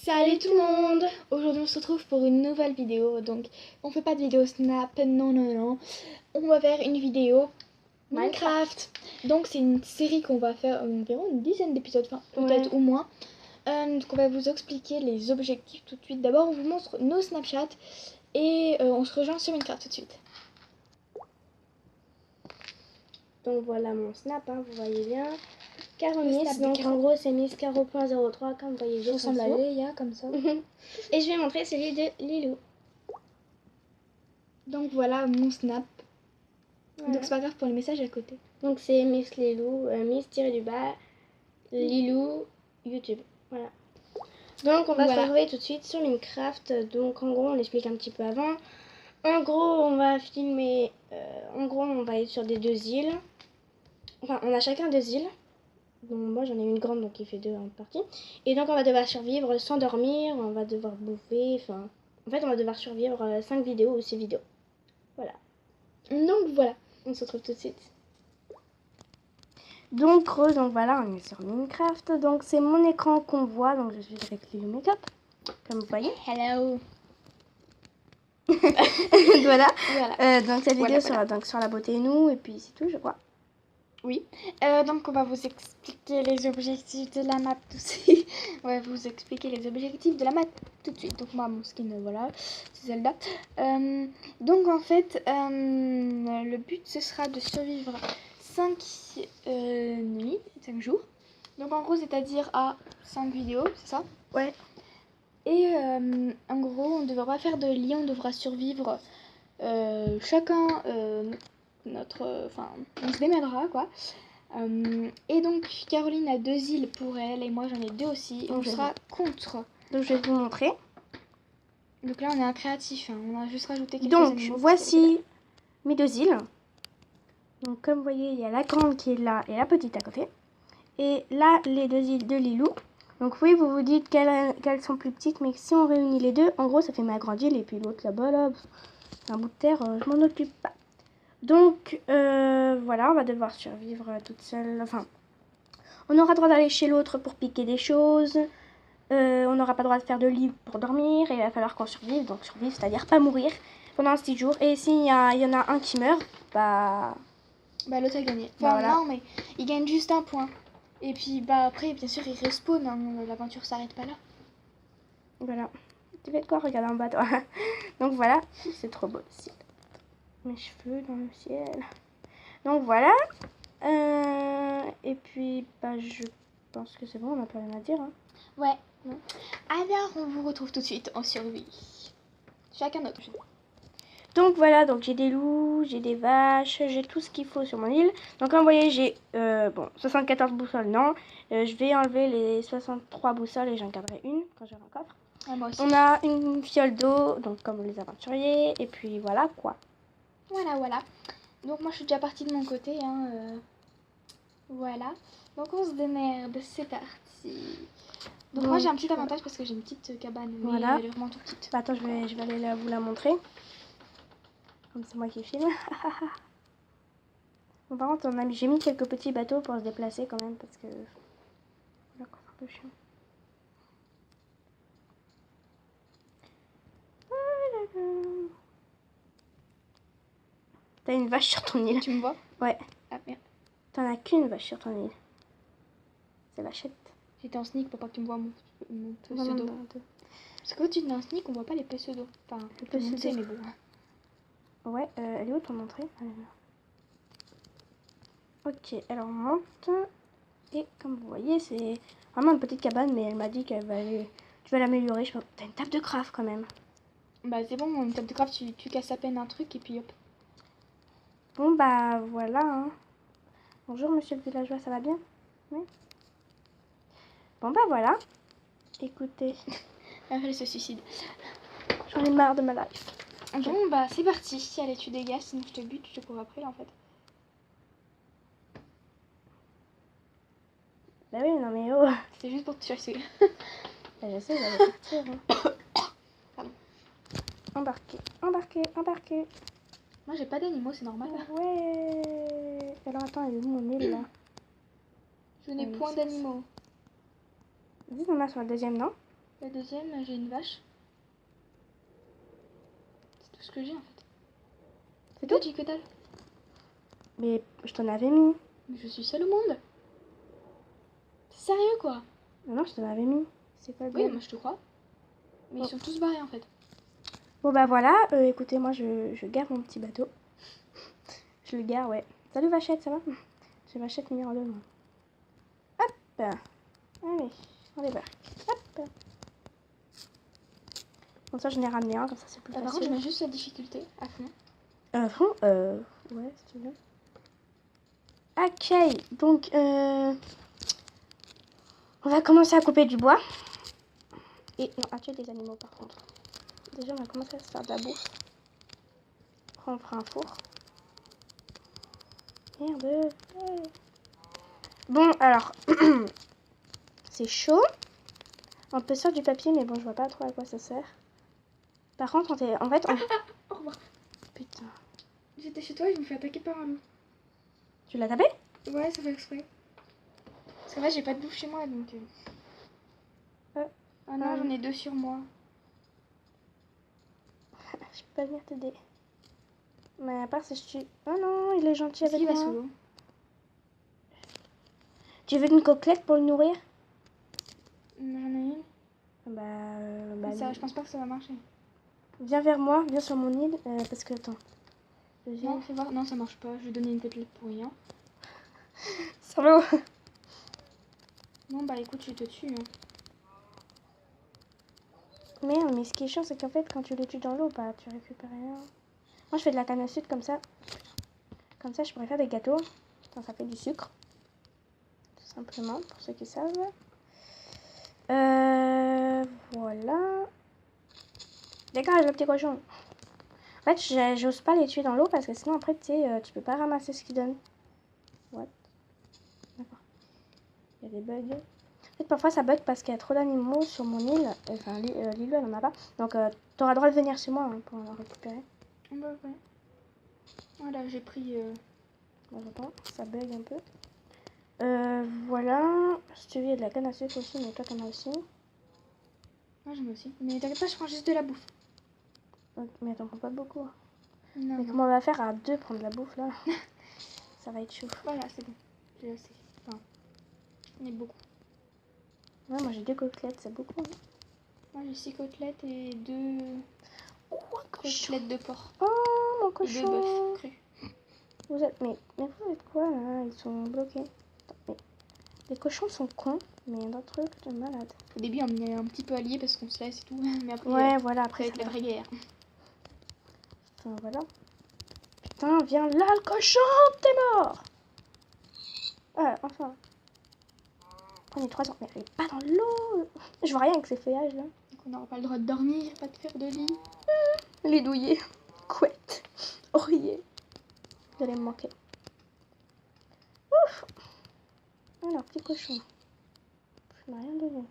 Salut tout le monde! Aujourd'hui on se retrouve pour une nouvelle vidéo. Donc on fait pas de vidéo Snap, non. On va faire une vidéo Minecraft. Donc c'est une série qu'on va faire environ une dizaine d'épisodes, enfin peut-être ou moins. Donc on va vous expliquer les objectifs tout de suite. D'abord on vous montre nos Snapchat et on se rejoint sur Minecraft tout de suite. Donc voilà mon snap, hein, vous voyez bien. Caronis, donc en gros c'est Miss Caro.03 comme vous voyez. Je ressemble à Léa comme ça. Et je vais montrer celui de Lilou. Donc voilà mon snap. Voilà. Donc c'est pas grave pour les messages à côté. Donc c'est Miss Lilou, Miss-du-bas, Lilou, YouTube. Voilà. Donc on va se retrouver tout de suite sur Minecraft. Donc en gros on explique un petit peu avant. En gros on va filmer, on va être sur des 2 îles. Enfin on a chacun 2 îles. Donc moi j'en ai une grande donc qui fait 2 en partie. Et donc on va devoir survivre sans dormir, on va devoir bouffer, enfin... En fait on va devoir survivre 5 vidéos ou 6 vidéos. Voilà. Donc voilà, on se retrouve tout de suite. Donc voilà, on est sur Minecraft. Donc c'est mon écran qu'on voit, donc je suis avec Lilou Makeup, comme vous voyez. Hello. Voilà. Donc cette vidéo sera donc sur la beauté et nous, et puis c'est tout je crois. Oui, donc on va vous expliquer les objectifs de la map tout de suite. On va vous expliquer les objectifs de la map tout de suite. Donc moi mon skin voilà, c'est Zelda. Donc en fait le but ce sera de survivre 5 nuits, 5 jours. Donc en gros c'est-à-dire à 5 vidéos, c'est ça? Ouais. Et en gros on ne devra pas faire de lit, on devra survivre chacun on se démènera quoi. Et donc Caroline a 2 îles pour elle et moi j'en ai 2 aussi. On sera contre. Donc je vais vous montrer. Donc là on est un créatif, hein. On a juste rajouté quelques donc animaux. Voici mes 2 îles. Donc comme vous voyez il y a la grande qui est là et la petite à côté. Et là les 2 îles de Lilou. Donc oui vous vous dites qu'elles sont plus petites, mais si on réunit les deux, en gros ça fait ma grande île et puis l'autre là-bas là, c'est un bout de terre, je m'en occupe pas. Donc voilà, on va devoir survivre toute seule. Enfin, on aura droit d'aller chez l'autre pour piquer des choses. On n'aura pas droit de faire de lit pour dormir. Et il va falloir qu'on survive. Donc survivre, c'est-à-dire pas mourir pendant 6 jours. Et s'il y en a un qui meurt, bah l'autre a gagné. Enfin voilà. Non mais il gagne juste un point. Et puis après bien sûr il respawn, hein. L'aventure s'arrête pas là. Voilà. Tu fais de quoi? Regarde en bas toi. Donc voilà, c'est trop beau le ciel. Mes cheveux dans le ciel. Donc voilà. Et puis je pense que c'est bon, on n'a plus rien à dire. Hein. Ouais. Non. Alors on vous retrouve tout de suite en survie. Chacun notre jeu. Donc voilà, donc j'ai des loups, j'ai des vaches, j'ai tout ce qu'il faut sur mon île. Donc comme vous voyez, j'ai 74 boussoles, non. Je vais enlever les 63 boussoles et j'en garderai une quand j'aurai un coffre. Ah, moi aussi. On a une fiole d'eau, donc comme les aventuriers, et puis voilà quoi. Voilà. Donc moi je suis déjà partie de mon côté, hein. Voilà. Donc on se démerde, c'est parti. Donc moi j'ai un petit avantage parce que j'ai une petite cabane, mais voilà. elle est vraiment toute petite. Bah, attends, je vais aller vous la montrer. Comme c'est moi qui filme. Bon, par contre, j'ai mis quelques petits bateaux pour se déplacer quand même parce que c'est un peu chiant. T'as une vache sur ton île. Tu me vois? Ouais. Ah merde. T'en as qu'une vache sur ton île. C'est vachette. J'étais en sneak pour pas que tu me vois mon pseudo. Parce que quand tu es en sneak, on voit pas les pseudos. Enfin, le pseudo, mais bon. Ouais, elle est où ton entrée? Ok, alors on monte. Et comme vous voyez, c'est vraiment une petite cabane, mais elle m'a dit qu'elle va aller... Tu vas l'améliorer. T'as une table de craft quand même. Bah c'est bon, une table de craft, tu casses à peine un truc et puis hop. Bon bah voilà. Hein. Bonjour monsieur le villageois, ça va bien? Oui. Bon bah voilà. Écoutez. Elle se suicide. J'en ai marre de ma life. Okay. Bon bah c'est parti. Allez tu dégages, sinon je te bute, je te cours après là en fait. Bah oui non mais oh. C'est juste pour te chasser. Bah, je sais, j'allais partir. Hein. Pardon. Embarquer. Moi j'ai pas d'animaux, c'est normal. Ouais. Alors attends, elle est où mon île là? Je n'ai point d'animaux. Vas-y, on a sur la deuxième, non? La deuxième, j'ai une vache. C'est tout ce que j'ai en fait. C'est Toi, tout? j'ai que dalle. Mais je t'en avais mis. Mais je suis seule au monde. C'est sérieux quoi? Non, je t'en avais mis. C'est quoi le Oui, bled? moi je te crois. Mais Oh. ils sont tous barrés en fait. Bon bah voilà, écoutez, moi je gare mon petit bateau. Je le gare, ouais. Salut Vachette, ça va? J'ai Vachette numéro 2, moi. Hop. Allez, on débarque. Hop. Comme ça, je n'ai ramené un, comme ça c'est plus Par contre, je facile. mets juste la difficulté à fond. Ouais, si tu veux. Ok, donc on va commencer à couper du bois. Et non, à tuer des animaux par contre. Déjà, on va commencer à se faire de la bouffe. Après, on fera un four. Merde. Ouais. Bon, alors, c'est chaud. On peut sortir du papier, mais bon, je vois pas trop à quoi ça sert. Par contre, en fait, Au revoir. Putain. J'étais chez toi et je me fais attaquer par un loup. Tu l'as tapé? Ouais, ça fait exprès. Parce qu'en fait, j'ai pas de bouffe chez moi donc. Ah non, j'en ai 2 sur moi. Je peux pas venir t'aider. Mais à part si je tue... Oh non, il est gentil Est-ce avec qu'il va moi. sous l'eau? Tu veux une coquelette pour le nourrir? J'en ai une. Bah, Je pense pas que ça va marcher. viens vers moi, viens sur mon île, parce que attends. Non, fais voir. Non, ça marche pas. Je vais donner une côtelette pour rien. Sur l'eau. Non, bah écoute, je te tue. Hein. Merde, mais ce qui est chiant, c'est qu'en fait, quand tu le tues dans l'eau, bah, tu récupères rien. Moi, je fais de la canne à sucre comme ça. Comme ça, je pourrais faire des gâteaux. Ça fait du sucre. Tout simplement, pour ceux qui savent. Voilà. Dégage le petit cochon. En fait, j'ose pas les tuer dans l'eau parce que sinon, après, tu sais, tu peux pas ramasser ce qu'ils donnent. What? D'accord. Il y a des bugs. En fait, parfois, ça bug parce qu'il y a trop d'animaux sur mon île. Enfin, Lilou, elle en a pas. Donc, t'auras le droit de venir chez moi hein, pour en récupérer. Bah ouais. Voilà, j'ai pris. Moi, j'entends, ça bug un peu. Voilà. Si tu veux, il y a de la canne à sucre aussi, mais toi, t'en as aussi. Moi, j'en ai aussi. Mais t'inquiète pas, je prends juste de la bouffe. Mais t'en prends pas beaucoup. Hein. Non, Mais non. comment on va faire à deux prendre de la bouffe là? Ça va être chaud. Voilà, c'est bon. J'ai assez. Enfin, j'en ai beaucoup. Ouais, moi j'ai 2 côtelettes, c'est beaucoup. Hein. Moi, j'ai 6 côtelettes et 2 Oh, un cochon. côtelettes de porc. Oh, mon Et 2 cochon. bœufs crus. Vous êtes... Mais vous êtes quoi là? Ils sont bloqués. Attends, mais... Les cochons sont cons, mais il y a d'autres trucs de malade. Au début, on est un petit peu alliés parce qu'on se laisse et tout. Mais après, Ouais, voilà, ça va après être la vraie guerre. Enfin, voilà. Putain, viens là le cochon, t'es mort. Enfin. Prenez 3 ans. Mais elle est pas dans l'eau. Je vois rien avec ces feuillages là. Donc, on n'aura pas le droit de dormir, pas de faire de lit. Les douillets. Couette. Oreiller. Vous allez me manquer. Ouf. Alors, petit cochon. Je n'ai rien donné.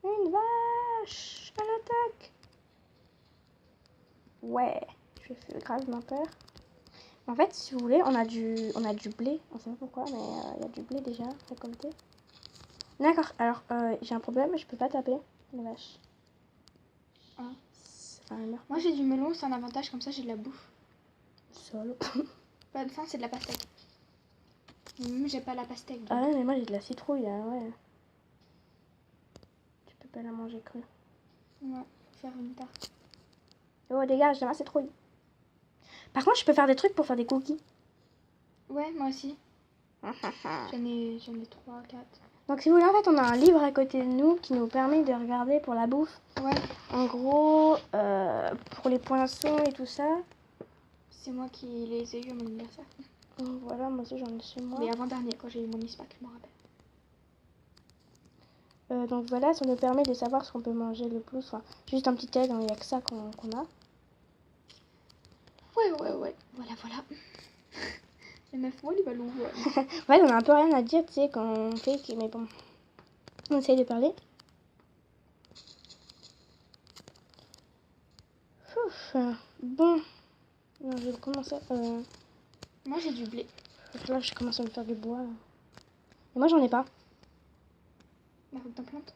Une vache. À l'attaque. Ouais. Je fais gravement peur. En fait, si vous voulez, on a du blé. On sait pas pourquoi, mais il y a du blé déjà récolté. D'accord. Alors, j'ai un problème. Je peux pas taper la vache. Ah. Enfin, elle meurt. Moi, j'ai du melon, c'est un avantage. Comme ça, j'ai de la bouffe. Solo. Pas de faim, c'est de la pastèque. Mais même, j'ai pas la pastèque. Donc. Ah ouais, mais moi j'ai de la citrouille, hein, ouais. Tu peux pas la manger crue. Ouais, faut faire une tarte. Oh, dégage, j'ai ma citrouille. Par contre, je peux faire des trucs pour faire des cookies. Ouais, moi aussi. J'en ai 3, 4. Donc, si vous voulez, en fait, on a un livre à côté de nous qui nous permet de regarder pour la bouffe. Ouais. En gros, pour les poinçons et tout ça. C'est moi qui les ai eu à mon anniversaire. Donc, voilà, moi aussi j'en ai chez moi. Mais avant-dernier, quand j'ai eu mon ISPAC, je me rappelle. Donc voilà, ça nous permet de savoir ce qu'on peut manger le plus. Enfin, juste un petit aide, il n'y a que ça qu'on a. Ouais. Voilà. Les meufs molles, ils va l'ouvrir. En fait, on a un peu rien à dire, tu sais, quand on fait, mais bon. On essaye de parler. Ouf, bon. Non, je vais commencer. Moi, j'ai du blé. Là, je commence à me faire du bois. Et moi, j'en ai pas. Bah, faut que t'en plantes.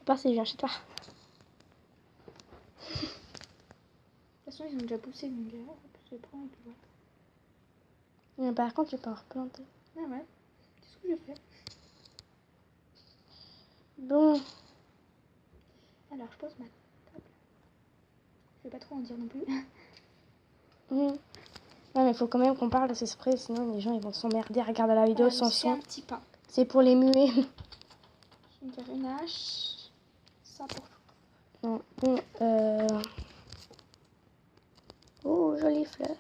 À part si je viens chez toi. De toute façon, ils ont déjà poussé, donc je les prends et puis voilà. Mais par contre, tu peux en replanter. Ah ouais, c'est ce que je fais. Bon. Alors, je pose ma table. Je vais pas trop en dire non plus. Ouais, mais il faut quand même qu'on parle de ces sprays, sinon les gens ils vont s'emmerder à regarder la vidéo sans C'est un son. petit pain. C'est pour les muets. Je vais faire une hache. Ça pour Bon, Oh, jolie fleur.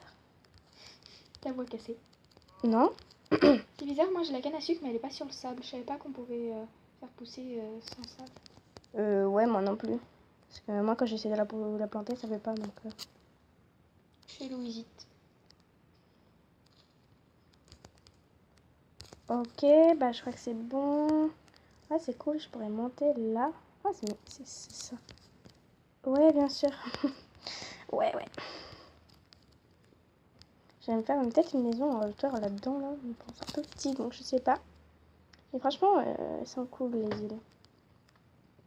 ta voix cassée. Non. C'est bizarre, moi j'ai la canne à sucre, mais elle est pas sur le sable. Je savais pas qu'on pouvait faire pousser sans sable. Ouais, moi non plus. Parce que moi, quand j'essaie de la planter, ça fait pas, donc... Chez Louisite. Ok, bah je crois que c'est bon. Ah, c'est cool, je pourrais monter là. Ah, c'est ça. Ouais, bien sûr. Ouais. Je vais me faire peut-être une maison en hauteur là-dedans, là. Mais bon, c'est un peu petit, donc je sais pas. Et franchement, elles sont cool, les îles.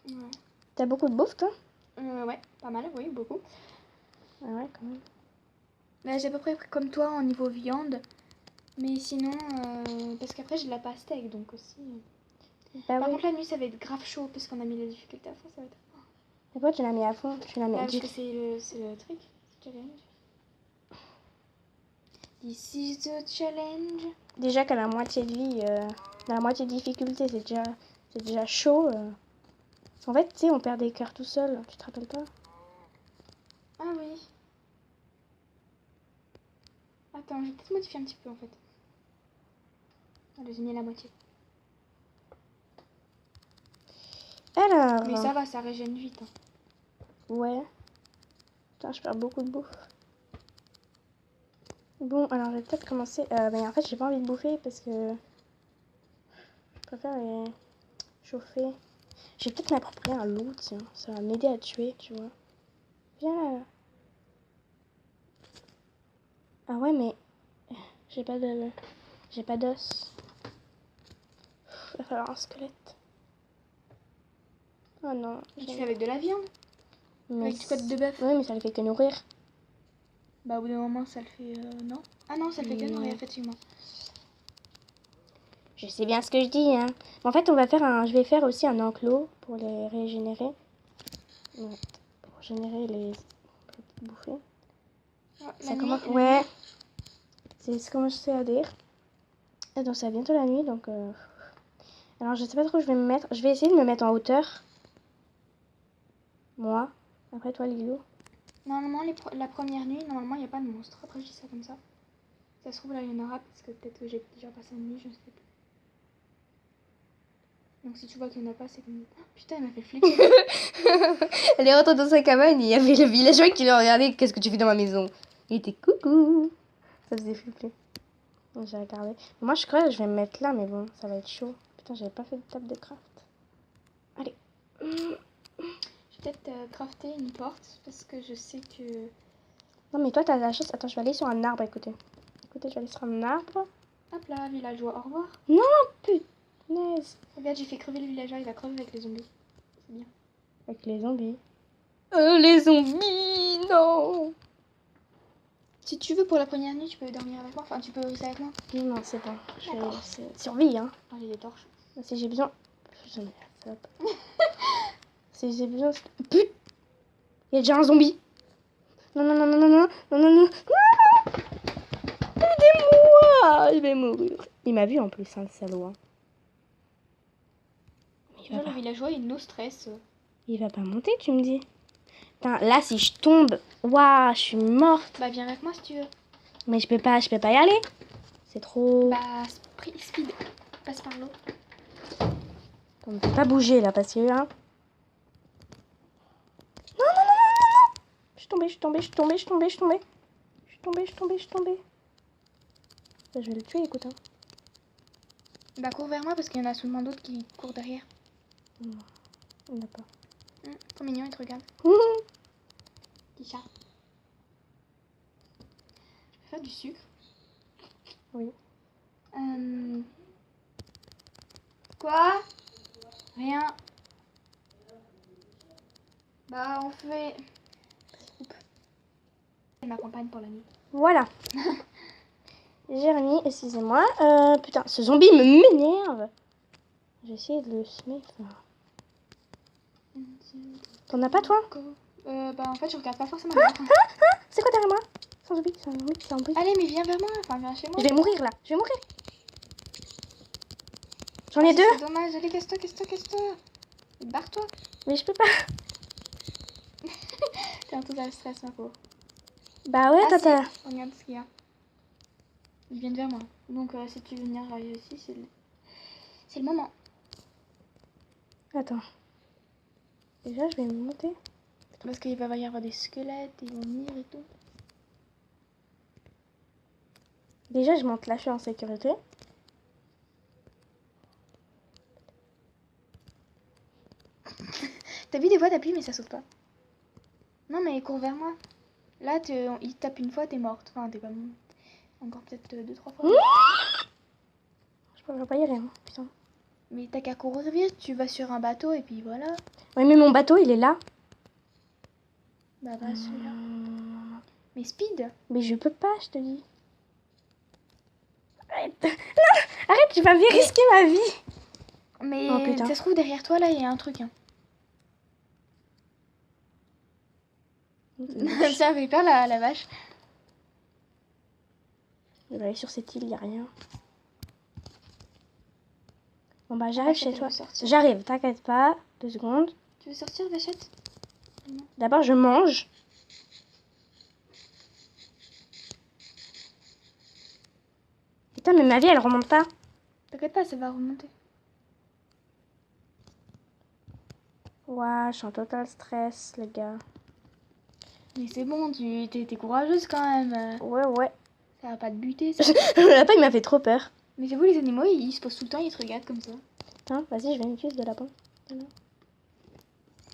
Ouais. T'as beaucoup de bouffe, toi? Ouais, pas mal, oui, beaucoup. Ah ouais, quand même. Bah, j'ai à peu près comme toi en niveau viande. Mais sinon, parce qu'après j'ai de la pastèque, donc aussi. Bah Par oui. contre, la nuit ça va être grave chaud, parce qu'on a mis la difficulté à fond, ça va être. Et pourquoi tu l'as mis à fond? Tu l'as mis Bah, à parce que c'est le truc. Challenge. This is the challenge. Déjà qu'à la moitié de vie, dans la moitié de difficulté, c'est déjà chaud. En fait, tu sais, on perd des cœurs tout seul, tu te rappelles pas? Ah oui. Attends, je vais peut-être modifier un petit peu en fait. Allez, j'ai mis la moitié. Alors... Mais ça va, ça régène vite. Hein. Ouais. Putain, je perds beaucoup de bouffe. Bon, alors je vais peut-être commencer... mais en fait, j'ai pas envie de bouffer parce que... Je préfère les chauffer. Je vais peut-être m'approprier un loup, tiens. Ça va m'aider à tuer, tu vois. Viens là. Ah ouais, mais... J'ai pas d'os. Il va falloir un squelette. Oh non. Et tu fais avec de la viande. Mais Avec du côte de bœuf. Oui, mais ça ne fait que nourrir. Bah au bout d'un moment ça le fait... non. Ah non, ça le fait que nourrir effectivement. Je sais bien ce que je dis, hein. En fait, je vais faire aussi un enclos pour les régénérer. Ouais. Pour générer les petites bouffées. Oh, Ça commence... Ouais. C'est ce que je sais à dire. Et donc, c'est bientôt la nuit, donc... Alors, je sais pas trop où je vais me mettre. Je vais essayer de me mettre en hauteur. Moi. Après, toi, Lilo. Normalement, la première nuit, normalement, il n'y a pas de monstre. Après, je dis ça comme ça. Ça se trouve, là, il y en aura, parce que peut-être que j'ai déjà passé une nuit, je ne sais plus. Donc, si tu vois qu'il n'y en a pas, c'est que... Oh, putain, il m'a fait flipper. Elle est rentrée dans sa cabane et il y avait le villageois qui le regardait. Qu'est-ce que tu fais dans ma maison? Il était coucou. Ça faisait flipper. Donc, j'ai regardé. Moi, je crois que je vais me mettre là, mais bon, ça va être chaud. Putain, j'avais pas fait de table de craft. Allez. Je vais peut-être crafter une porte, parce que je sais que... Non, mais toi, t'as la chance. Attends, je vais aller sur un arbre, écoutez. Écoutez, je vais aller sur un arbre. Hop là, villageois, au revoir. Non, punaise. Regarde, j'ai fait crever le villageois, il va crever avec les zombies. C'est bien. Avec les zombies. Les zombies, non. Si tu veux, pour la première nuit, tu peux dormir avec moi. Enfin, tu peux rester avec moi. Non, c'est bon. D'accord. C'est survie, hein. Oh, j'ai des torches. Si j'ai besoin... J'en ai la flotte. Si j'ai besoin... Putain. Il y a déjà un zombie. Non. Aidez-moi. Je vais mourir. Il m'a vu en plus, hein, le salaud. Hein. Tu vois, le villageois, il no stress. Il va pas monter, tu me dis. Putain, là, si je tombe... Waouh, je suis morte. Bah, viens avec moi si tu veux. Mais je peux pas y aller. C'est trop... Bah, speed. Passe par l'eau. On ne peut pas bouger, là, parce que... Hein... Non. Je suis tombée. Je vais le tuer, écoute. Hein. Bah, cours vers moi parce qu'il y en a sûrement d'autres qui courent derrière. Non, il n'y en a pas. Trop mignon, il te regarde. Petit chat. Je peux faire du sucre. Oui. Quoi? Rien. Bah, on fait... Elle m'accompagne pour la nuit. Voilà. Jérémy, excusez-moi. Putain, ce zombie m'énerve. J'ai essayé de le semer. T'en as pas, toi? Bah, en fait, je regarde pas forcément. C'est quoi derrière moi? C'est un zombie, c'est un zombie, c'est un zombie. Allez, mais viens vers moi. Enfin, viens chez moi. Je vais mourir, là. Je vais mourir. J'en ai deux. C'est dommage. Allez, casse-toi. Barre-toi. Mais je peux pas. T'es un total stress, ma pauvre. Bah ouais, Ah, t'as... si. Regarde ce qu'il y a. Ils viennent vers moi. Donc, si tu veux venir ici, c'est le moment. Attends. Déjà, je vais me monter. Parce qu'il va y avoir des squelettes, ils vont venir et tout. Déjà, je monte là, je suis en sécurité. T'as vu, des fois, t'appuies, mais ça saute pas. Non, mais cours vers moi. Là, il tape une fois, t'es morte. Enfin, t'es pas morte. Encore peut-être 2-3 fois. Je pourrais pas y aller, hein. Putain. Mais t'as qu'à courir vite, tu vas sur un bateau et puis voilà. Ouais, mais mon bateau, il est là. Bah, va celui-là. Mais speed. Mais je peux pas, je te dis. Arrête. Non, arrête, tu vas risquer ma vie. Mais Oh, putain. ça se trouve, derrière toi, là, il y a un truc. Hein. Ça fait peur, la vache. Je vais aller sur cette île, il n'y a rien. Bon bah j'arrive chez toi. J'arrive, t'inquiète pas. 2 secondes. Tu veux sortir, Vachette? D'abord je mange. Putain mais ma vie elle remonte pas. T'inquiète pas, ça va remonter. Ouah, je suis en total stress les gars. Mais c'est bon, t'es courageuse quand même. Ouais. Ça va pas te buter, ça. Le lapin il m'a fait trop peur. Mais c'est vous, les animaux, ils se posent tout le temps, ils te regardent comme ça. Hein, vas-y, je vais une cuisse de lapin. Voilà.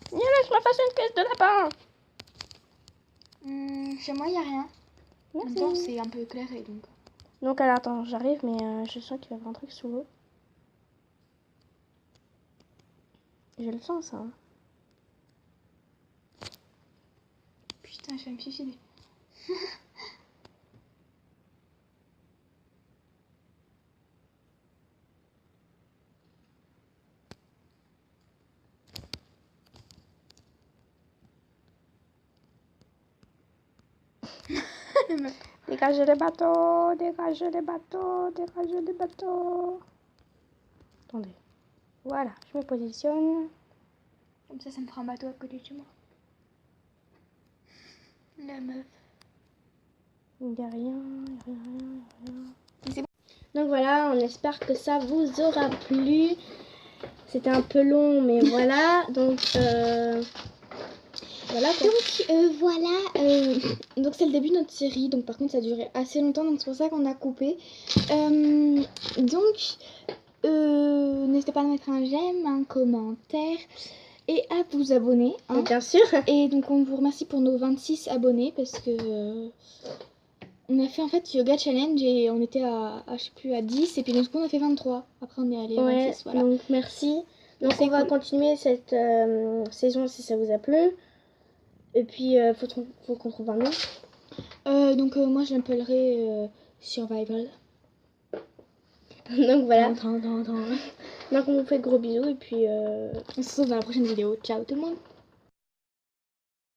Je me fasse une cuisse de lapin. Chez moi, il n'y a rien. En même temps, Merci. c'est un peu éclairé, donc. Donc alors attends, j'arrive mais je sens qu'il va y avoir un truc sous l'eau. J'ai le sens ça. Hein. Putain, je vais me suicider. Dégagez les bateaux, dégagez les bateaux, dégagez les bateaux. Attendez. Voilà, je me positionne. Comme ça me fera un bateau à côté de chez moi. La meuf. Il n'y a rien, il n'y a rien. C'est bon. Donc voilà, on espère que ça vous aura plu. C'était un peu long, mais voilà. Donc, voilà quoi. Donc voilà, donc c'est le début de notre série, donc par contre ça a duré assez longtemps, donc c'est pour ça qu'on a coupé. N'hésitez pas à mettre un j'aime, un commentaire et à vous abonner. Hein. Bien sûr. Et donc on vous remercie pour nos 26 abonnés parce que on a fait en fait Yoga Challenge et on était à je sais plus à 10 et puis donc on a fait 23. Après on est allé à 26, voilà. Donc merci. Donc on va continuer cette saison si ça vous a plu. Et puis faut qu'on trouve un nom. Donc moi je l'appellerai Survival. Donc voilà. Donc on vous fait de gros bisous et puis On se retrouve dans la prochaine vidéo. Ciao tout le monde.